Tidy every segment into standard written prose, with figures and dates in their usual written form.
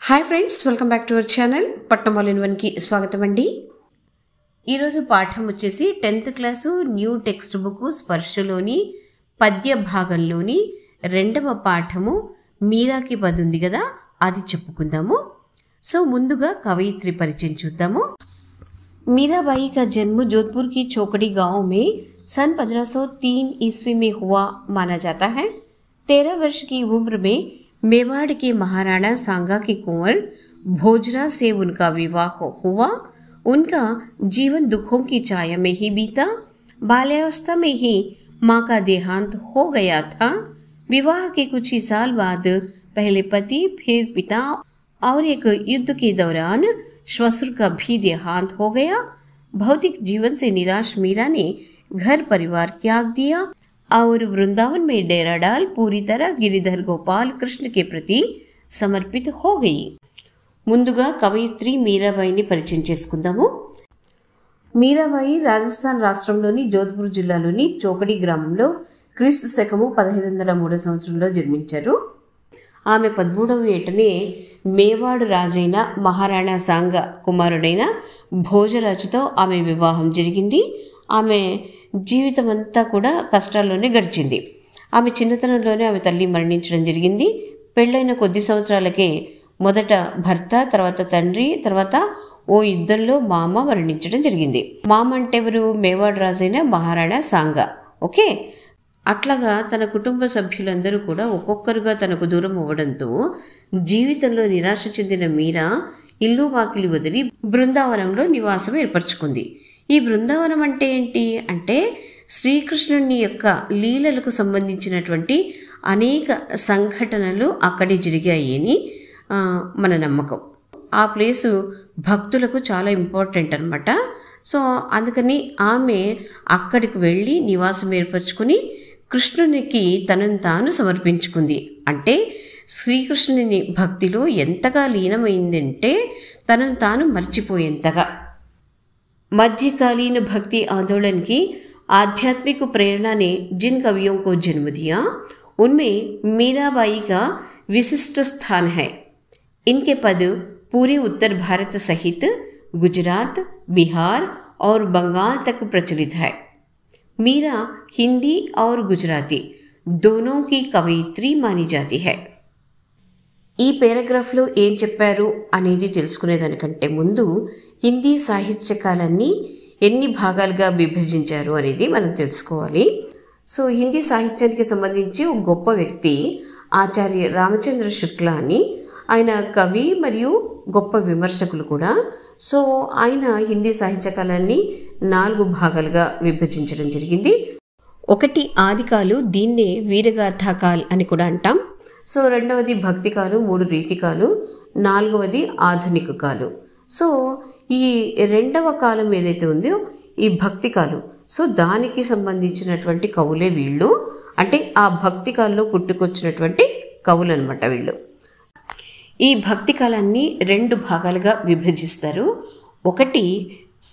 Hi friends, welcome back to our channel Patnam all in one కి స్వాగతం అండి. ఈరోజు పాఠం వచ్చేసి 10th class new text book స్పర్శలోని పద్య భాగంలోని 2వ పాఠము మీరాకి పద్ ఉంది కదా, అది చెప్పుకుందాము. సో ముందుగా కవయిత్రి పరిచయం చూద్దాము. मीराबाई का जन्म जोधपुर की चौकड़ी गांव में सन 1503 ईस्वी में हुआ माना जाता है. 13 वर्ष की उम्र में मेवाड़ के महाराणा सांगा के कुंवर भोजरा से उनका विवाह हुआ. उनका जीवन दुखों की छाया में ही बीता. बाल्यावस्था में ही मां का देहांत हो गया था. विवाह के कुछ ही साल बाद पहले पति फिर पिता और एक युद्ध के दौरान श्वशुर का भी देहांत हो गया. भौतिक जीवन से निराश मीरा ने घर परिवार त्याग दिया और वृंदावन में डेरा डाल पूरी तरह गिरिधर गोपाल कृष्ण के प्रति समर्पित हो गई. ముందుగా కవయిత్రి మీరాబాయిని పరిచయం చేసుకుందాము. మీరాబాయి రాజస్థాన్ రాష్ట్రంలోని జోధ్పూర్ జిల్లాలోని చౌకడి గ్రామంలో క్రీస్తు శకము 1503 సంవత్సరంలో జన్మించారు. ఆమె 13వ ఏటనే మేవాడు రాజైన మహారాణా సాంగ కుమారుడైన భోజరాజుతో ఆమె వివాహం జరిగింది. ఆమె జీవితం అంతా కూడా కష్టాల్లోనే గడిచింది. ఆమె చిన్నతనంలోనే ఆమె తల్లి మరణించడం జరిగింది. పెళ్ళైన కొద్ది సంవత్సరాలకే మొదట భర్త, తర్వాత తండ్రి, తర్వాత ఓ యుద్ధంలో మామ మరణించడం జరిగింది. మామ అంటే ఎవరు? మేవాడు రాజైన మహారాణా సాంగ. ఓకే, అట్లాగా తన కుటుంబ సభ్యులందరూ కూడా ఒక్కొక్కరుగా తనకు దూరం అవ్వడంతో జీవితంలో నిరాశ చెందిన మీరా ఇల్లు వాకిలి వదిలి బృందావనంలో నివాసం ఏర్పరచుకుంది. ఈ బృందావనం అంటే ఏంటి అంటే శ్రీకృష్ణుని యొక్క లీలలకు సంబంధించినటువంటి అనేక సంఘటనలు అక్కడే జరిగాయి అని మన నమ్మకం. ఆ ప్లేసు భక్తులకు చాలా ఇంపార్టెంట్ అన్నమాట. సో అందుకని ఆమె అక్కడికి వెళ్ళి నివాసం ఏర్పరచుకుని కృష్ణునికి తనను తాను సమర్పించుకుంది. అంటే శ్రీకృష్ణుని భక్తిలో ఎంతగా లీనమైందంటే తనను తాను మర్చిపోయేంతగా. मध्यकालीन भक्ति आंदोलन की आध्यात्मिक प्रेरणा ने जिन कवियों को जन्म दिया उनमें मीराबाई का विशिष्ट स्थान है. इनके पद पूरे उत्तर भारत सहित गुजरात, बिहार और बंगाल तक प्रचलित है. मीरा हिंदी और गुजराती दोनों की कवयित्री मानी जाती है. ఈ పేరాగ్రాఫ్లో ఏం చెప్పారు అనేది తెలుసుకునేదానికంటే ముందు హిందీ సాహిత్యకాలన్నీ ఎన్ని భాగాలుగా విభజించారు అనేది మనం తెలుసుకోవాలి. సో హిందీ సాహిత్యానికి సంబంధించి ఒక గొప్ప వ్యక్తి ఆచార్య రామచంద్ర శుక్లా అని, ఆయన కవి మరియు గొప్ప విమర్శకులు కూడా. సో ఆయన హిందీ సాహిత్యకాలాన్ని 4 భాగాలుగా విభజించడం జరిగింది. ఒకటి ఆదికాలు, దీన్నే వీరగాథాకాల్ అని కూడా అంటాం. సో రెండవది భక్తికాలు, 3 రీతికాలు, 4వది ఆధునిక కాలు. సో ఈ 2వ కాలం ఏదైతే ఉందో ఈ భక్తికాలు, సో దానికి సంబంధించినటువంటి కవులే వీళ్ళు. అంటే ఆ భక్తికాల్లో పుట్టుకొచ్చినటువంటి కవులు అనమాట వీళ్ళు. ఈ భక్తి కాలాన్ని 2 భాగాలుగా విభజిస్తారు. ఒకటి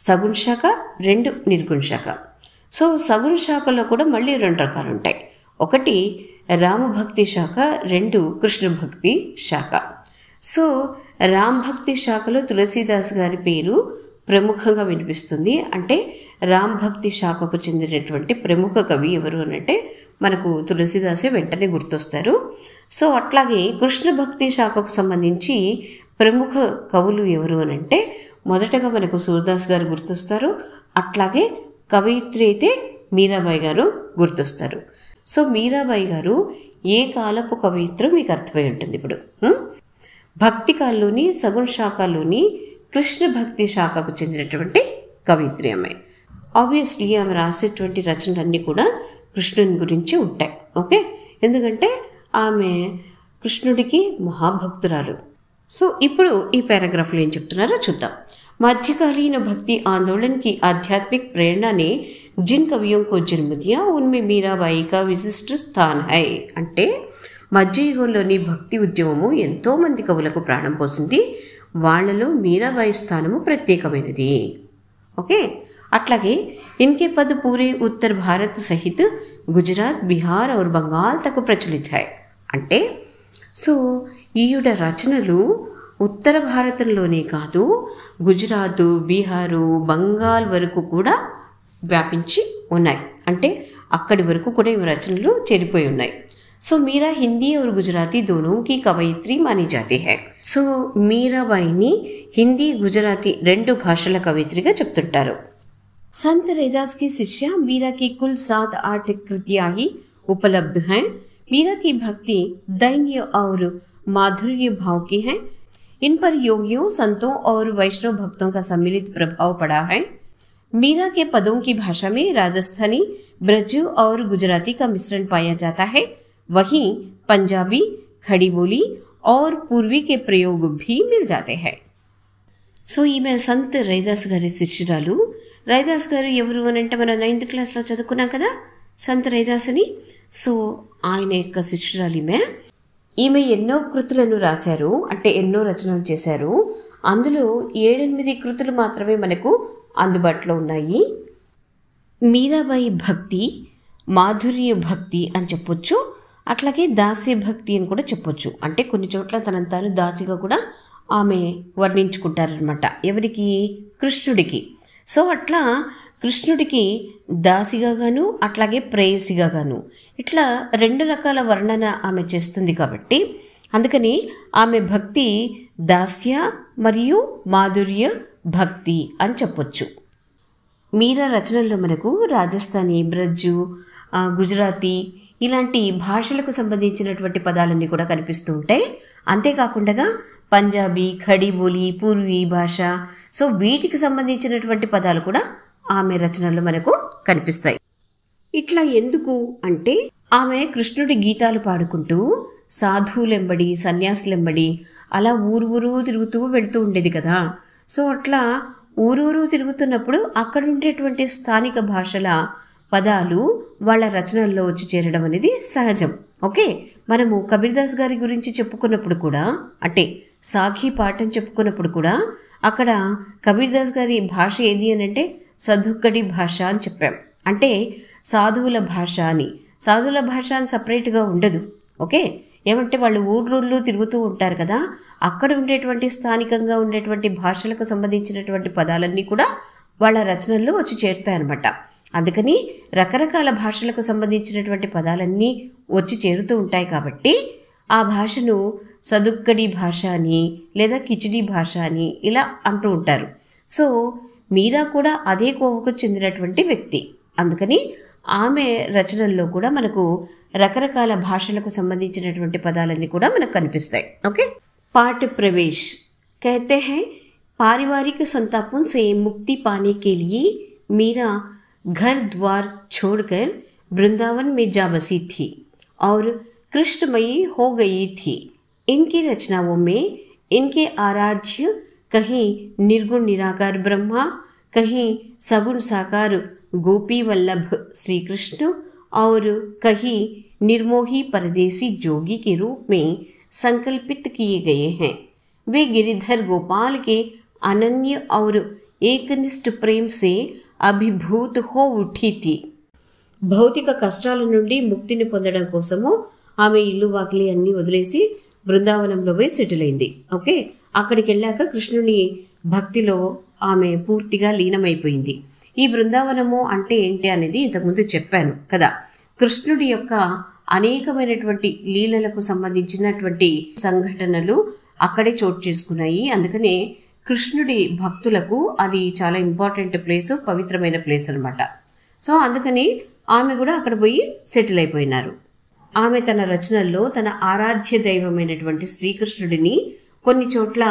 సగుణ శాఖ, 2 నిర్గుణ శాఖ. సో సగుణ శాఖలో కూడా మళ్ళీ 2 రకాలు ఉంటాయి. ఒకటి రామభక్తి శాఖ, 2 కృష్ణ భక్తి శాఖ. సో రామభక్తి శాఖలో తులసీదాస్ గారి పేరు ప్రముఖంగా వినిపిస్తుంది. అంటే రామభక్తి శాఖకు చెందినటువంటి ప్రముఖ కవి ఎవరు అనంటే మనకు తులసీదాసే వెంటనే గుర్తొస్తారు. సో అట్లాగే కృష్ణ భక్తి శాఖకు సంబంధించి ప్రముఖ కవులు ఎవరు అనంటే మొదటగా మనకు సూర్దాస్ గారు గుర్తొస్తారు. అట్లాగే కవయిత్రి అయితే మీరాబాయి గారు గుర్తొస్తారు. సో మీరాబాయి గారు ఏ కాలపు కవయిత్రో మీకు అర్థమై ఉంటుంది. ఇప్పుడు భక్తి కాలంలోని సగుణ శాఖలోని కృష్ణ భక్తి శాఖకు చెందినటువంటి కవయిత్రి అమ్మాయి. ఆబ్వియస్లీ ఆమె రాసేటువంటి రచనలన్నీ కూడా కృష్ణుని గురించి ఉంటాయి. ఓకే, ఎందుకంటే ఆమె కృష్ణుడికి మహాభక్తురాలు. సో ఇప్పుడు ఈ పారాగ్రాఫ్లో ఏం చెప్తున్నారో చూద్దాం. मध्यकालीन भक्ति आंदोलन की आध्यात्मिक प्रेरणा ने जिन कवियों को जन्म दिया उनमें मीराबाई का विशिष्ट स्थान है. అంటే మధ్యయుగంలోని భక్తి ఉద్యమము ఎంతో మంది కవులకు ప్రాణం పోసింది. వాళ్లలో మీరాబాయి స్థానము ప్రత్యేకమైనది. ఓకే, అట్లాగే इनके पद पूरे उत्तर भारत सहित गुजरात, बिहार और बंगाल तक प्रचलित है. అంటే సో ఈయుడ రచనలు ఉత్తర భారతంలోనే కాదు, గుజరాత్, బీహారు, బంగాల్ వరకు కూడా వ్యాపించి ఉన్నాయి. అంటే అక్కడి వరకు కూడా ఈ రచనలు చేరిపోయి ఉన్నాయి. సో మీరా హిందీ और गुजराती दोनों की कवयित्री मानी जाती है. సో మీరాబాయిని హిందీ, గుజరాతీ 2 భాషల కవయిత్రిగా చెప్తుంటారు. संत रैदास की शिष्या मीरा की कुल 7-8 कृतियां ही उपलब्ध हैं. मीरा की भक्ति दैन्य और माधुर्य भाव की है. इन पर योगियों, संतों और वैष्णव भक्तों का सम्मिलित प्रभाव पड़ा है. मीरा के पदों की भाषा में राजस्थानी, ब्रज और गुजराती का मिश्रण पाया जाता है. वहीं पंजाबी, खड़ी बोली और पूर्वी के प्रयोग भी मिल जाते हैं. సో ఈమె సంత్ రైదాస్ గారి శిష్యురాలు. రైదాస్ గారు ఎవరు అని అంటే మనం 9th క్లాస్లో చదువుకున్నాం కదా, సంత్ రైదాస్ అని. సో ఆయన యొక్క శిష్యురాలు ఈమె ఎన్నో కృతులను రాశారు, అంటే ఎన్నో రచనలు చేశారు. అందులో 7-8 కృతులు మాత్రమే మనకు అందుబాటులో ఉన్నాయి. మీరాబాయి భక్తి మాధుర్య భక్తి అని చెప్పొచ్చు, అట్లాగే దాస్య భక్తి అని కూడా చెప్పొచ్చు. అంటే కొన్ని చోట్ల తనను తాను దాసిగా కూడా ఆమె వర్ణించుకుంటారనమాట. ఎవరికి? కృష్ణుడికి. సో అట్లా కృష్ణుడికి దాసిగా గాను, అట్లాగే ప్రేయసిగా గాను, ఇట్లా 2 రకాల వర్ణన ఆమె చేస్తుంది. కాబట్టి అందుకని ఆమె భక్తి దాస్య మరియు మాధుర్య భక్తి అని చెప్పొచ్చు. మీరా రచనల్లో మనకు రాజస్థానీ, బ్రజ్జు, గుజరాతీ ఇలాంటి భాషలకు సంబంధించినటువంటి పదాలన్నీ కూడా కనిపిస్తూ ఉంటాయి. అంతేకాకుండా పంజాబీ, ఖడీ బోలి, పూర్వీ భాష, సో వీటికి సంబంధించినటువంటి పదాలు కూడా ఆమె రచనల్లో మనకు కనిపిస్తాయి. ఇట్లా ఎందుకు అంటే ఆమె కృష్ణుడి గీతాలు పాడుకుంటూ సాధువులెంబడి, సన్యాసులెంబడి అలా ఊరు తిరుగుతూ వెళుతూ ఉండేది కదా. సో అట్లా ఊరూరు తిరుగుతున్నప్పుడు అక్కడ ఉండేటువంటి స్థానిక భాషల పదాలు వాళ్ళ రచనల్లో వచ్చి చేరడం అనేది సహజం. ఓకే, మనము కబీర్దాస్ గారి గురించి చెప్పుకున్నప్పుడు కూడా, అంటే సాఖీ పాఠం చెప్పుకున్నప్పుడు కూడా అక్కడ కబీర్దాస్ గారి భాష ఏది అని అంటే సదుక్కడి భాష అని చెప్పాం. అంటే సాధువుల భాష అని. సాధువుల భాష అని సపరేట్గా ఉండదు. ఓకే, ఏమంటే వాళ్ళు ఊర్లు తిరుగుతూ ఉంటారు కదా, అక్కడ ఉండేటువంటి స్థానికంగా ఉండేటువంటి భాషలకు సంబంధించినటువంటి పదాలన్నీ కూడా వాళ్ళ రచనల్లో వచ్చి చేరుతాయన్నమాట. అందుకని రకరకాల భాషలకు సంబంధించినటువంటి పదాలన్నీ వచ్చి చేరుతూ ఉంటాయి. కాబట్టి ఆ భాషను సదుక్కడి భాష అని లేదా కిచిడి భాష అని ఇలా అంటూ ఉంటారు. సో మీరా కూడా అదే కోవకు చెందినటువంటి వ్యక్తి. అందుకని ఆమె రచనల్లో కూడా మనకు రకరకాల భాషలకు సంబంధించినటువంటి పదాలన్నీ కూడా మనకు కనిపిస్తాయి. ఓకే, पाठ प्रवेश कहते हैं पारिवारिक संतापों से मुक्ति पाने के लिए मीरा घर द्वार छोड़कर वृंदावन में जा बसी थी और कृष्णमयी हो गई थी. इनकी रचनाओं में इनके आराध्य कहीं निर्गुण निराकार ब्रह्मा, कहीं सगुण साकार गोपी वल्लभ श्री कृष्ण और कहीं निर्मोही परदेसी जोगी के रूप में संकल्पित किए गए हैं. वे गिरिधर गोपाल के अनन्य और एकनिष्ठ प्रेम से అభిభూత్ హో ఉఠి థీ. భౌతిక కష్టాల నుండి ముక్తిని పొందడం కోసము ఆమె ఇల్లు వాకిలి అన్నీ వదిలేసి బృందావనంలో పోయి సెటిల్ అయింది. ఓకే, అక్కడికి వెళ్ళాక కృష్ణుని భక్తిలో ఆమె పూర్తిగా లీనమైపోయింది. ఈ బృందావనము అంటే ఏంటి అనేది ఇంతకుముందు చెప్పాను కదా. కృష్ణుడి యొక్క అనేకమైనటువంటి లీలలకు సంబంధించినటువంటి సంఘటనలు అక్కడే చోటు చేసుకున్నాయి. అందుకనే కృష్ణుడి భక్తులకు అది చాలా ఇంపార్టెంట్ ప్లేస్, పవిత్రమైన ప్లేస్ అనమాట. సో అందుకని ఆమె కూడా అక్కడ పోయి సెటిల్ అయిపోయినారు. ఆమె తన రచనల్లో తన ఆరాధ్య దైవమైనటువంటి శ్రీకృష్ణుడిని కొన్ని చోట్ల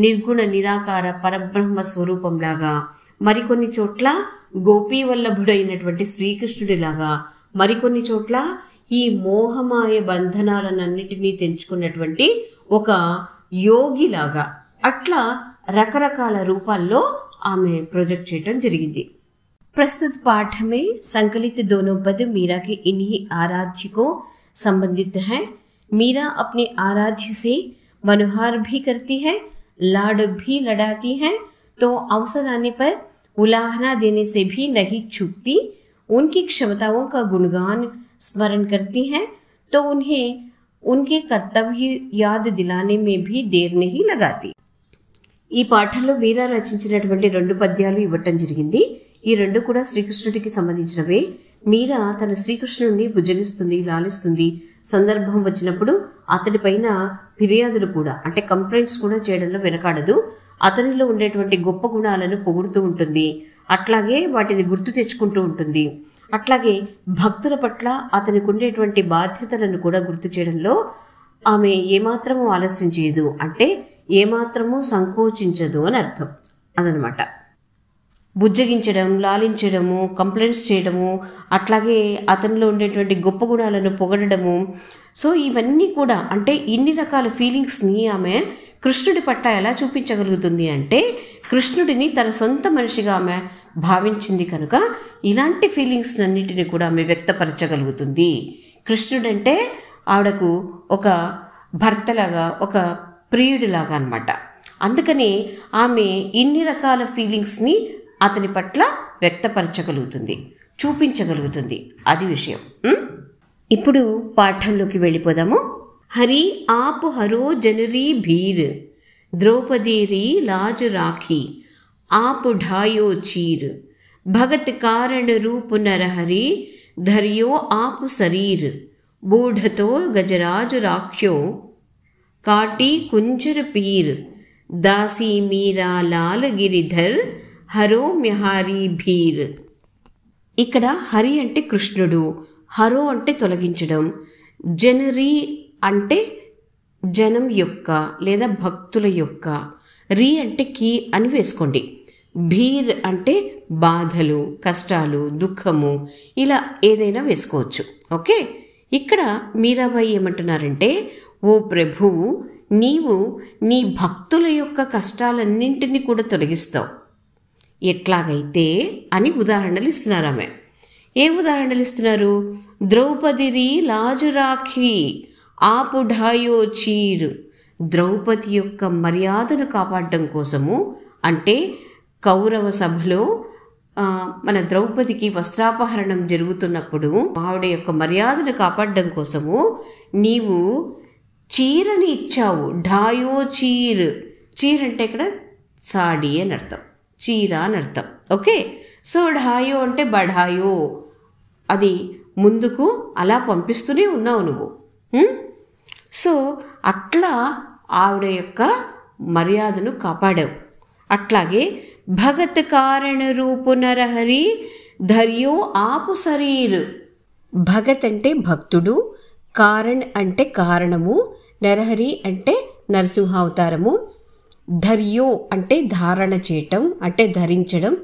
నిర్గుణ నిరాకార పరబ్రహ్మ స్వరూపంలాగా, మరికొన్ని చోట్ల గోపీ వల్లభుడైనటువంటి శ్రీకృష్ణుడిలాగా, మరికొన్ని చోట్ల ఈ మోహమాయ బంధనాలన్నిటినీ తెంచుకున్నటువంటి ఒక యోగిలాగా, అట్లా రకరకాల రూపాల్లో ఆమె ప్రొజెక్ట్ చేయటం జరిగింది. प्रस्तुत पाठ में संकलित दोनों पद मीरा के इन्हीं आराध्य को संबंधित हैं. मीरा अपने आराध्य से मनोहार भी करती है, लाड भी लड़ाती है, तो अवसर आने पर उलाहना देने से भी नहीं चूकती. उनकी क्षमताओं का गुणगान स्मरण करती हैं, तो उन्हें उनके कर्तव्य याद दिलाने में भी देर नहीं लगाती. ఈ పాఠంలో మీరా రచించినటువంటి 2 పద్యాలు ఇవ్వటం జరిగింది. ఈ 2 కూడా శ్రీకృష్ణుడికి సంబంధించినవే. మీరా తన శ్రీకృష్ణుడిని బుజ్జగిస్తుంది, లాలిస్తుంది. సందర్భం వచ్చినప్పుడు అతడిపైన ఫిర్యాదులు కూడా అంటే కంప్లైంట్స్ కూడా చేయడంలో వెనకాడదు. అతనిలో ఉండేటువంటి గొప్ప గుణాలను పొగుడుతూ ఉంటుంది. అట్లాగే వాటిని గుర్తు తెచ్చుకుంటూ ఉంటుంది. అట్లాగే భక్తుల పట్ల అతనికి ఉండేటువంటి బాధ్యతలను కూడా గుర్తు చేయడంలో ఆమె ఏమాత్రము ఆలస్యం చేయదు, అంటే ఏమాత్రము సంకోచించదు అని అర్థం. అదనమాట. బుజ్జగించడం, లాలించడము, కంప్లైంట్స్ చేయడము, అట్లాగే అతనిలో ఉండేటువంటి గొప్ప గుణాలను పొగడము. సో ఇవన్నీ కూడా అంటే ఇన్ని రకాల ఫీలింగ్స్ని ఆమె కృష్ణుడి పట్ల ఎలా చూపించగలుగుతుంది అంటే కృష్ణుడిని తన సొంత మనిషిగా ఆమె భావించింది కనుక ఇలాంటి ఫీలింగ్స్ అన్నిటిని కూడా ఆమె వ్యక్తపరచగలుగుతుంది. కృష్ణుడంటే ఆవిడకు ఒక భర్తలాగా, ఒక ప్రియుడిలాగా అన్నమాట. అందుకని ఆమె ఇన్ని రకాల ఫీలింగ్స్ని అతని పట్ల వ్యక్తపరచగలుగుతుంది, చూపించగలుగుతుంది. అది విషయం. ఇప్పుడు పాఠంలోకి వెళ్ళిపోదాము. హరి ఆపు హరో జనరీ భీర్, ద్రౌపది రీ లాజ్ రాఖీ, ఆపు ఢాయో చీర్, భగత్ కారణ రూపు నరహరి, ధర్యో ఆపు శరీర్, బూఢతో గజరాజు రాఖ్యో, కాటి కుంజర పీర్, దాసీ మీరా లాల్ గిరిధర్, హరో మ్యహారీ భీర్. ఇక్కడ హరి అంటే కృష్ణుడు, హరో అంటే తొలగించడం, జనరీ అంటే జనం యొక్క లేదా భక్తుల యొక్క, రీ అంటే కీ అని వేసుకోండి, భీర్ అంటే బాధలు, కష్టాలు, దుఃఖము, ఇలా ఏదైనా వేసుకోవచ్చు. ఓకే. ఇక్కడ మీరాబాయి ఏమంటున్నారంటే, ఓ ప్రభువు, నీవు నీ భక్తుల యొక్క కష్టాలన్నింటినీ కూడా తొలగిస్తావు. ఎట్లాగైతే అని ఉదాహరణలు ఇస్తున్నారు ఆమె. ఏ ఉదాహరణలు ఇస్తున్నారు? ద్రౌపది రీ లాజు రాఖీ, ఆపు ఢాయో చీర్. ద్రౌపది యొక్క మర్యాదను కాపాడడం కోసము, అంటే కౌరవ సభలో మన ద్రౌపదికి వస్త్రాపహరణం జరుగుతున్నప్పుడు ఆవిడ యొక్క మర్యాదను కాపాడడం కోసము నీవు చీరని ఇచ్చావు. ఢాయో చీర్. చీర్ అంటే ఇక్కడ సాడీ అని అర్థం, చీర అని అర్థం. ఓకే. సో ఢాయో అంటే బఢాయో, అది ముందుకు అలా పంపిస్తూనే ఉన్నావు నువ్వు. సో అట్లా ఆవిడ యొక్క మర్యాదను కాపాడావు. అట్లాగే భగత్ కారణ రూపు నరహరి, ధర్యో ఆపు శరీర్. భగత్ అంటే భక్తుడు, కారణ్ అంటే కారణము, నరహరి అంటే నరసింహావతారము, ధర్యో అంటే ధారణ చేయటం అంటే ధరించడం,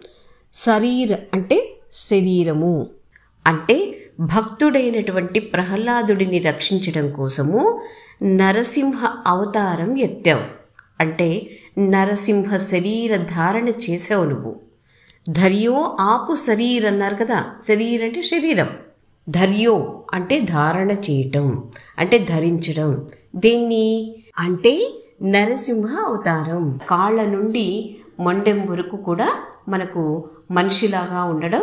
శరీర్ అంటే శరీరము. అంటే భక్తుడైనటువంటి ప్రహ్లాదుడిని రక్షించడం కోసము నరసింహ అవతారం ఎత్తావు. అంటే నరసింహ శరీర ధారణ చేసావు నువ్వు. ధర్యో ఆపు శరీర్ అన్నారు కదా, శరీర్ అంటే శరీరం, ధర్యో అంటే ధారణ చేయటం అంటే ధరించడం. దేన్ని అంటే నరసింహ అవతారం. కాళ్ళ నుండి మొండెం వరకు కూడా మనకు మనిషిలాగా ఉండడం,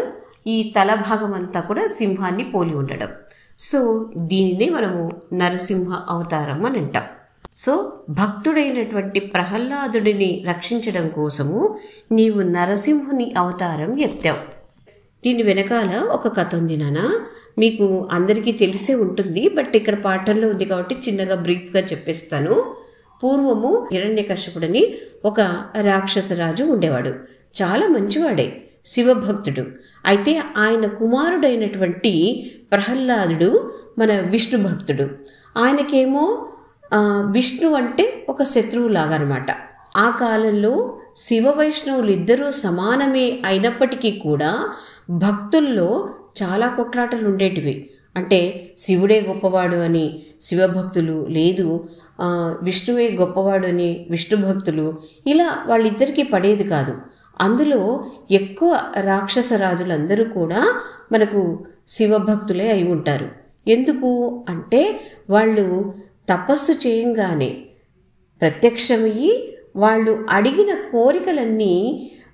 ఈ తల భాగం అంతా కూడా సింహాన్ని పోలి ఉండడం. సో దీనినే మనము నరసింహ అవతారం అని అంటాం. సో భక్తుడైనటువంటి ప్రహ్లాదుడిని రక్షించడం కోసము నీవు నరసింహుని అవతారం ఎత్తావు. దీని వెనకాల ఒక కథ ఉంది నాన్న, మీకు అందరికీ తెలిసే ఉంటుంది, బట్ ఇక్కడ పాఠంలో ఉంది కాబట్టి చిన్నగా బ్రీఫ్గా చెప్పేస్తాను. పూర్వము హిరణ్యకశ్యపుడని ఒక రాక్షసరాజు ఉండేవాడు. చాలా మంచివాడే, శివభక్తుడు. అయితే ఆయన కుమారుడైనటువంటి ప్రహ్లాదుడు మన విష్ణు భక్తుడు. ఆయనకేమో విష్ణు అంటే ఒక శత్రువులాగా అనమాట. ఆ కాలంలో శివ వైష్ణవులు ఇద్దరూ సమానమే అయినప్పటికీ కూడా భక్తుల్లో చాలా కొట్లాటలు ఉండేటివి. అంటే శివుడే గొప్పవాడు అని శివభక్తులు, లేదు విష్ణువే గొప్పవాడు అని విష్ణు భక్తులు, ఇలా వాళ్ళిద్దరికీ పడేది కాదు. అందులో ఎక్కువ రాక్షస రాజులందరూ కూడా మనకు శివభక్తులే అయి ఉంటారు. ఎందుకు అంటే వాళ్ళు తపస్సు చేయంగానే ప్రత్యక్షమయ్యి వాళ్ళు అడిగిన కోరికలన్నీ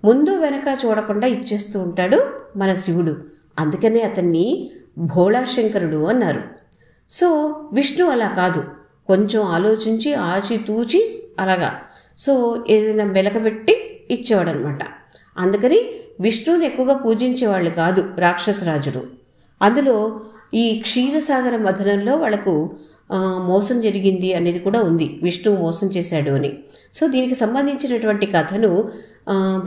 ముందు వెనక చూడకుండా ఇచ్చేస్తూ ఉంటాడు మన శివుడు. అందుకనే అతన్ని భోళాశంకరుడు అన్నారు. సో విష్ణు అలా కాదు, కొంచెం ఆలోచించి ఆచితూచి అలాగా. సో ఏదైనా మెలకబెట్టి ఇచ్చేవాడు అనమాట. అందుకని విష్ణువుని ఎక్కువగా పూజించేవాళ్ళు కాదు రాక్షసరాజులు. అందులో ఈ క్షీరసాగర మథనంలో వాళ్ళకు మోసం జరిగింది అనేది కూడా ఉంది, విష్ణువు మోసం చేశాడు అని. సో దీనికి సంబంధించినటువంటి కథను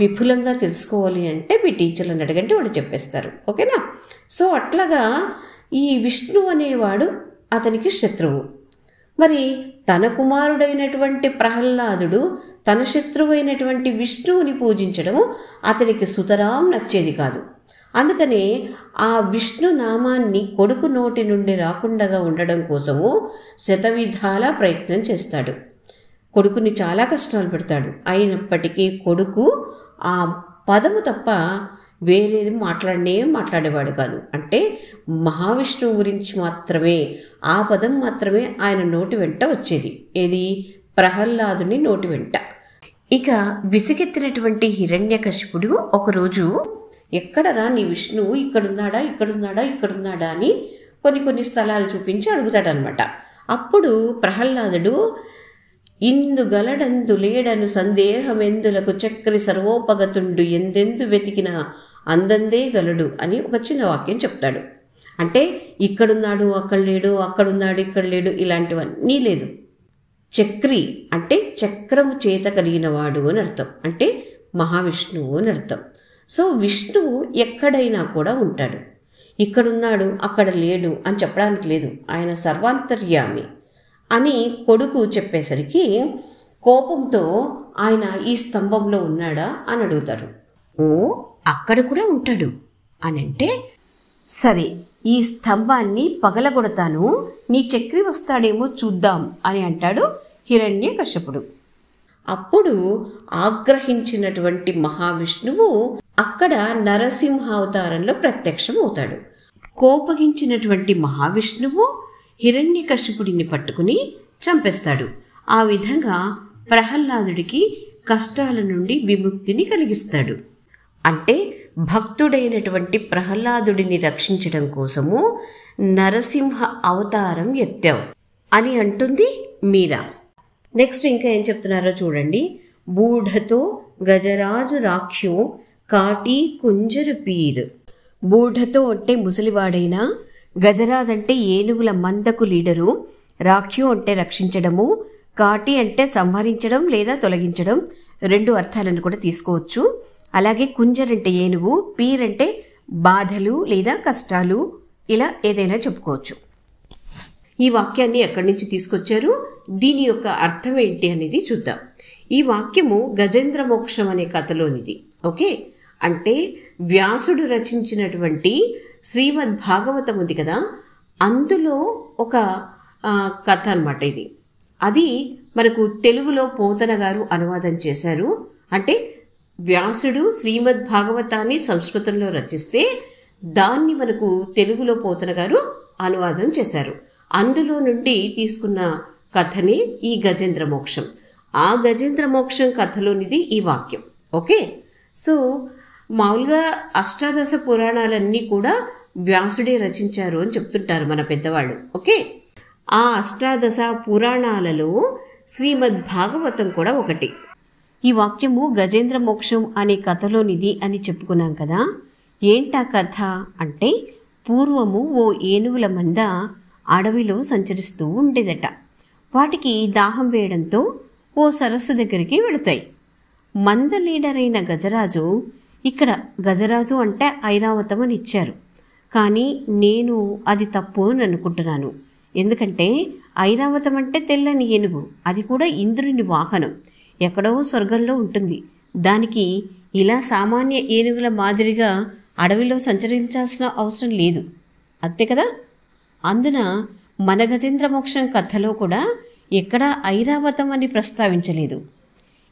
విపులంగా తెలుసుకోవాలి అంటే మీ టీచర్లను అడగంటే వాళ్ళు చెప్పేస్తారు. ఓకేనా? సో అట్లాగా ఈ విష్ణువు అనేవాడు అతనికి శత్రువు. మరి తన కుమారుడైనటువంటి ప్రహ్లాదుడు తన శత్రువైనటువంటి విష్ణువుని పూజించడము అతనికి సుతరాం నచ్చేది కాదు. అందుకనే ఆ విష్ణు నామాన్ని కొడుకు నోటి నుండి రాకుండా ఉండడం కోసము శతవిధాల ప్రయత్నం చేస్తాడు. కొడుకుని చాలా కష్టాలు పెడతాడు. అయినప్పటికీ కొడుకు ఆ పదము తప్ప వేరేది మాట్లాడేవాడు కాదు. అంటే మహావిష్ణువు గురించి మాత్రమే, ఆ పదం మాత్రమే ఆయన నోటి వెంట వచ్చేది. ఏది? ప్రహ్లాదుని నోటి వెంట. ఇక విసిగెత్తినటువంటి హిరణ్యకశిపుడు ఒకరోజు, ఎక్కడరా నీ విష్ణువు, ఇక్కడున్నాడా అని కొన్ని స్థలాలు చూపించి అడుగుతాడనమాట. అప్పుడు ప్రహ్లాదుడు, ఇందు గలడందు లేడను సందేహమెందులకు చక్రి సర్వోపగతుండు ఎందెందు వెతికిన అందందే గలడు అని ఒక చిన్న వాక్యం చెప్తాడు. అంటే ఇక్కడున్నాడు అక్కడ లేడు, అక్కడున్నాడు ఇక్కడ లేడు, ఇలాంటివన్నీ లేదు. చక్రి అంటే చక్రము చేత కలిగిన వాడు అని అర్థం. అంటే మహావిష్ణువు అని అర్థం. సో విష్ణువు ఎక్కడైనా కూడా ఉంటాడు. ఇక్కడున్నాడు అక్కడ లేడు అని చెప్పడానికి లేదు, ఆయన సర్వాంతర్యామి అని కొడుకు చెప్పేసరికి కోపంతో ఆయన ఈ స్తంభంలో ఉన్నాడా అని అడుగుతారు. ఓ, అక్కడ కూడా ఉంటాడు అని అంటే, సరే ఈ స్తంభాన్ని పగలగొడతాను, నీ చక్రి వస్తాడేమో చూద్దాం అని అంటాడు హిరణ్యకశిపుడు. అప్పుడు ఆగ్రహించినటువంటి మహావిష్ణువు అక్కడ నరసింహావతారంలో ప్రత్యక్షం అవుతాడు. కోపగించినటువంటి మహావిష్ణువు హిరణ్యకశిపుడిని పట్టుకుని చంపేస్తాడు. ఆ విధంగా ప్రహ్లాదుడికి కష్టాల నుండి విముక్తిని కలిగిస్తాడు. అంటే భక్తుడైనటువంటి ప్రహ్లాదుడిని రక్షించడం కోసము నరసింహ అవతారం ఎత్తావు అని అంటుంది మీరా. నెక్స్ట్ ఇంకా ఏం చెప్తున్నారో చూడండి. బూఢతో గజరాజు రాఖ్యో కాటి కుంజరు పీర్. బూఢతో అంటే ముసలివాడైన, గజరాజ్ అంటే ఏనుగుల మందకు లీడరు, రాఖ్యో అంటే రక్షించడము, కాటి అంటే సంహరించడం లేదా తొలగించడం, 2 అర్థాలను కూడా తీసుకోవచ్చు. అలాగే కుంజర్ అంటే ఏనుగు, పీర్ అంటే బాధలు లేదా కష్టాలు, ఇలా ఏదైనా చెప్పుకోవచ్చు. ఈ వాక్యాన్ని ఎక్కడి నుంచి తీసుకొచ్చారు, దీని యొక్క అర్థం ఏంటి అనేది చూద్దాం. ఈ వాక్యము గజేంద్ర మోక్షం అనే కథలోనిది. ఓకే, అంటే వ్యాసుడు రచించినటువంటి శ్రీమద్ భాగవతం ఉంది కదా, అందులో ఒక కథ అన్నమాట ఇది. అది మనకు తెలుగులో పోతన గారు అనువాదం చేశారు. అంటే వ్యాసుడు శ్రీమద్ భాగవతాన్ని సంస్కృతంలో రచిస్తే దాన్ని మనకు తెలుగులో పోతన గారు అనువాదం చేశారు. అందులో నుండి తీసుకున్న కథనే ఈ గజేంద్ర మోక్షం. ఆ గజేంద్ర మోక్షం కథలోనిది ఈ వాక్యం. ఓకే, సో మామూలుగా అష్టాదశ పురాణాలన్నీ కూడా వ్యాసుడే రచించారు అని చెప్తుంటారు మన పెద్దవాళ్ళు. ఓకే, ఆ అష్టాదశ పురాణాలలో శ్రీమద్ భాగవతం కూడా ఒకటి. ఈ వాక్యము గజేంద్ర మోక్షం అనే కథలోనిది అని చెప్పుకున్నాం కదా. ఏంటా కథ అంటే, పూర్వము ఓ ఏనుగుల మంద అడవిలో సంచరిస్తూ ఉండేదట. వాటికి దాహం వేయడంతో ఓ సరస్సు దగ్గరికి వెళతాయి. మంద లీడరైన గజరాజు, ఇక్కడ గజరాజు అంటే ఐరావతం అని ఇచ్చారు, కానీ నేను అది తప్పు అని అనుకుంటున్నాను. ఎందుకంటే ఐరావతం అంటే తెల్లని ఏనుగు, అది కూడా ఇంద్రుని వాహనం, ఎక్కడో స్వర్గంలో ఉంటుంది. దానికి ఇలా సామాన్య ఏనుగుల మాదిరిగా అడవిలో సంచరించాల్సిన అవసరం లేదు, అంతే కదా. అందున మన గజేంద్ర మోక్షం కథలో కూడా ఎక్కడా ఐరావతం అని ప్రస్తావించలేదు.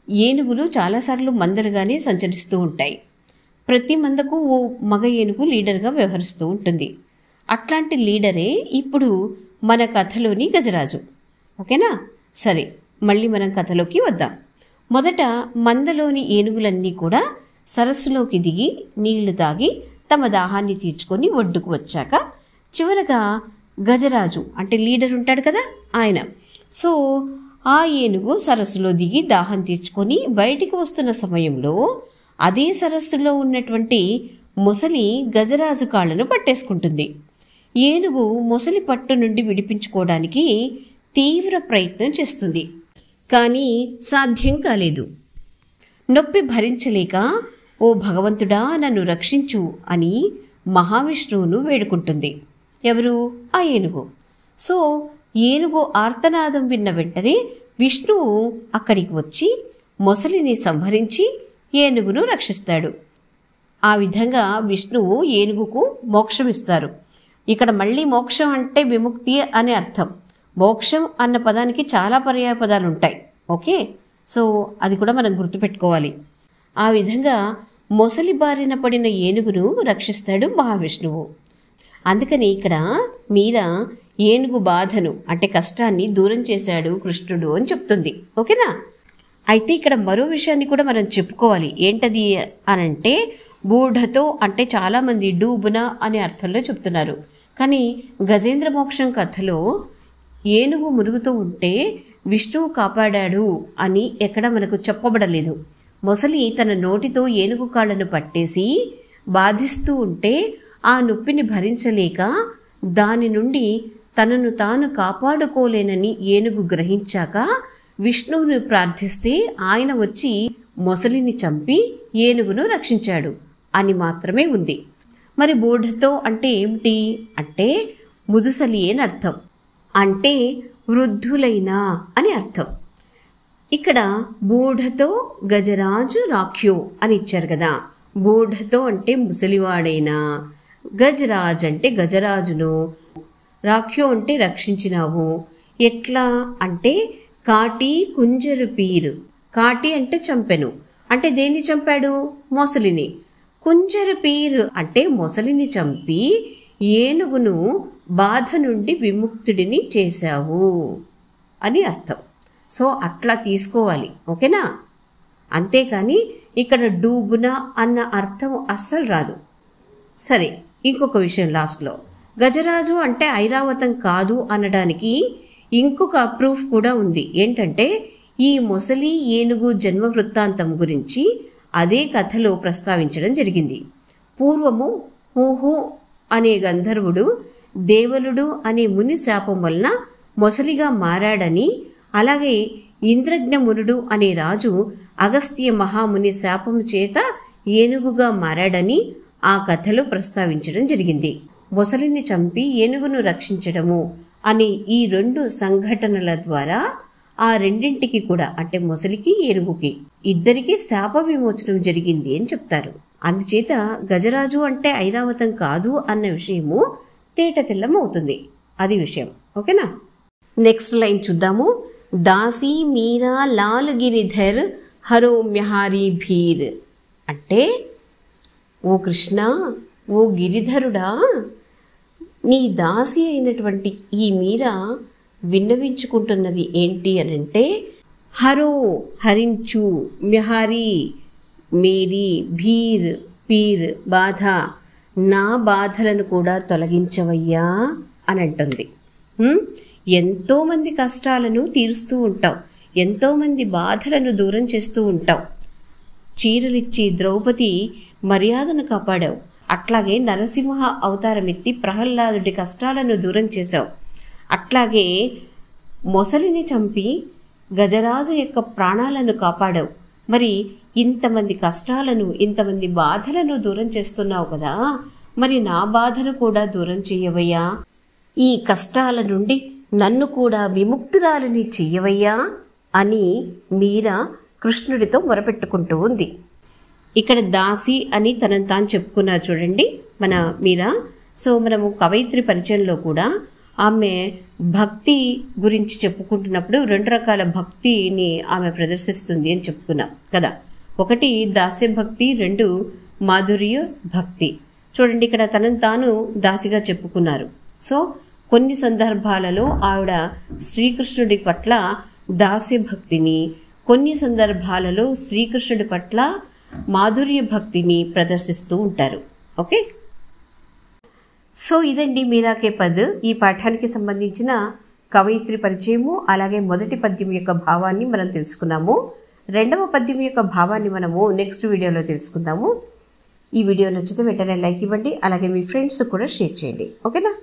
ఏనుగులు చాలాసార్లు మందలుగానే సంచరిస్తూ ఉంటాయి. ప్రతి మందకు ఓ మగ ఏనుగు లీడర్గా వ్యవహరిస్తూ ఉంటుంది. అట్లాంటి లీడరే ఇప్పుడు మన కథలోని గజరాజు. ఓకేనా? సరే, మళ్ళీ మనం కథలోకి వద్దాం. మొదట మందలోని ఏనుగులన్నీ కూడా సరస్సులోకి దిగి నీళ్లు తాగి తమ దాహాన్ని తీర్చుకొని ఒడ్డుకు వచ్చాక చివరగా గజరాజు అంటే లీడర్ ఉంటాడు కదా ఆయన, సో ఆ ఏనుగు సరస్సులో దిగి దాహం తీర్చుకొని బయటికి వస్తున్న సమయంలో అదే సరస్సులో ఉన్నటువంటి మొసలి గజరాజు కాళ్లను పట్టేసుకుంటుంది. ఏనుగు మొసలి పట్టు నుండి విడిపించుకోవడానికి తీవ్ర ప్రయత్నం చేస్తుంది, కానీ సాధ్యం కాలేదు. నొప్పి భరించలేక ఓ భగవంతుడా నన్ను రక్షించు అని మహావిష్ణువును వేడుకుంటుంది. ఎవరు? ఆ ఏనుగు. సో ఏనుగు ఆర్తనాదం విన్న వెంటనే విష్ణువు అక్కడికి వచ్చి మొసలిని సంహరించి ఏనుగును రక్షిస్తాడు. ఆ విధంగా విష్ణువు ఏనుగుకు మోక్షం ఇస్తారు. ఇక్కడ మళ్ళీ మోక్షం అంటే విముక్తి అనే అర్థం. మోక్షం అన్న పదానికి చాలా పర్యాయ పదాలు ఉంటాయి. ఓకే, సో అది కూడా మనం గుర్తుపెట్టుకోవాలి. ఆ విధంగా మొసలి బారిన పడిన ఏనుగును రక్షిస్తాడు మహావిష్ణువు. అందుకని ఇక్కడ మీరా ఏనుగు బాధను అంటే కష్టాన్ని దూరం చేశాడు కృష్ణుడు అని చెప్తుంది. ఓకేనా? అయితే ఇక్కడ మరో విషయాన్ని కూడా మనం చెప్పుకోవాలి. ఏంటది అనంటే బూఢతో అంటే చాలామంది డూబున అనే అర్థంలో చెప్తున్నారు. కానీ గజేంద్ర మోక్షం కథలో ఏనుగు మునుగుతూ ఉంటే విష్ణువు కాపాడాడు అని ఎక్కడ మనకు చెప్పబడలేదు. మొసలి తన నోటితో ఏనుగు కాళ్లను పట్టేసి బాధిస్తూ ఉంటే ఆ నొప్పిని భరించలేక దాని నుండి తనను తాను కాపాడుకోలేనని ఏనుగు గ్రహించాక విష్ణువుని ప్రార్థిస్తే ఆయన వచ్చి మొసలిని చంపి ఏనుగును రక్షించాడు అని మాత్రమే ఉంది. మరి బూఢతో అంటే ఏమిటి అంటే ముదుసలి అని అర్థం, అంటే వృద్ధులైన అని అర్థం. ఇక్కడ బూఢతో గజరాజు రాఖ్యో అని ఇచ్చారు కదా. బూఢతో అంటే ముసలివాడైనా, గజరాజ్ అంటే గజరాజును, రాఖ్యో అంటే రక్షించినావు. ఎట్లా అంటే కాటి కుంజరు పీరు. కాటి అంటే చంపెను, అంటే దేన్ని చంపాడు? మొసలిని. కుంజరు పీరు అంటే మొసలిని చంపి ఏనుగును బాధ నుండి విముక్తుడిని చేశావు అని అర్థం. సో అట్లా తీసుకోవాలి. ఓకేనా? అంతేకాని ఇక్కడ డూబున అన్న అర్థం అస్సలు రాదు. సరే, ఇంకొక విషయం లాస్ట్లో. గజరాజు అంటే ఐరావతం కాదు అనడానికి ఇంకొక ప్రూఫ్ కూడా ఉంది. ఏంటంటే ఈ మొసలి ఏనుగు జన్మ వృత్తాంతం గురించి అదే కథలో ప్రస్తావించడం జరిగింది. పూర్వము హూహు అనే గంధర్వుడు దేవలుడు అనే ముని శాపం వలన మొసలిగా మారాడని, అలాగే ఇంద్రజ్ఞమునుడు అనే రాజు అగస్త్య మహాముని శాపం చేత ఏనుగుగా మారాడని ఆ కథలో ప్రస్తావించడం జరిగింది. మొసలిని చంపి ఏనుగును రక్షించడము అనే ఈ రెండు సంఘటనల ద్వారా ఆ రెండింటికి కూడా అంటే మొసలికి ఏనుగుకి ఇద్దరికీ శాప విమోచనం జరిగింది అని చెప్తారు. అందుచేత గజరాజు అంటే ఐరావతం కాదు అన్న విషయము తేటతెల్లం అవుతుంది. అది విషయం. ఓకేనా? నెక్స్ట్ లైన్ చూద్దాము. దాసి మీరా లాల్ గిరిధర్ హరో మ్యహారీ భీర్ అంటే ఓ కృష్ణ, ఓ గిరిధరుడా, నీ దాసి అయినటువంటి ఈ మీరా విన్నవించుకుంటున్నది ఏంటి అనంటే హరో హరించు, మ్యహారీ మేరీ, భీర్ పీర్ బాధ, నా బాధలను కూడా తొలగించవయ్యా అని అంటుంది. ఎంతోమంది కష్టాలను తీరుస్తూ ఉంటావు, ఎంతోమంది బాధలను దూరం చేస్తూ ఉంటావు. చీరలిచ్చి ద్రౌపది మర్యాదను కాపాడావు. అట్లాగే నరసింహ అవతారం ఎత్తి ప్రహ్లాదుడి కష్టాలను దూరం చేశావు. అట్లాగే మొసలిని చంపి గజరాజు యొక్క ప్రాణాలను కాపాడావు. మరి ఇంతమంది కష్టాలను, ఇంతమంది బాధలను దూరం చేస్తున్నావు కదా, మరి నా బాధను కూడా దూరం చెయ్యవయ్యా, ఈ కష్టాల నుండి నన్ను కూడా విముక్తురాలిని చెయ్యవయ్యా అని మీరా కృష్ణుడితో మొరపెట్టుకుంటూ ఉంది. ఇక్కడ దాసి అని తనను తాను చెప్పుకున్నా చూడండి మన మీరా. సో మనము కవయిత్రి పరిచయంలో కూడా ఆమె భక్తి గురించి చెప్పుకుంటున్నప్పుడు రెండు రకాల భక్తిని ఆమె ప్రదర్శిస్తుంది అని చెప్పుకున్నాం కదా. ఒకటి దాస్య భక్తి, రెండు మాధుర్య భక్తి. చూడండి ఇక్కడ తనను తాను దాసిగా చెప్పుకున్నారు. సో కొన్ని సందర్భాలలో ఆవిడ శ్రీకృష్ణుడి పట్ల దాస్య భక్తిని, కొన్ని సందర్భాలలో శ్రీకృష్ణుడి పట్ల మాధుర్య భక్తిని ప్రదర్శిస్తూ ఉంటారు. ఓకే, సో ఇదండి మీరా కే పద్ ఈ పాఠానికి సంబంధించిన కవయిత్రి పరిచయము, అలాగే మొదటి పద్యం యొక్క భావాన్ని మనం తెలుసుకున్నాము. రెండవ పద్యం యొక్క భావాన్ని మనము నెక్స్ట్ వీడియోలో తెలుసుకుందాము. ఈ వీడియో నచ్చితే వెంటనే లైక్ ఇవ్వండి, అలాగే మీ ఫ్రెండ్స్ కూడా షేర్ చేయండి. ఓకేనా?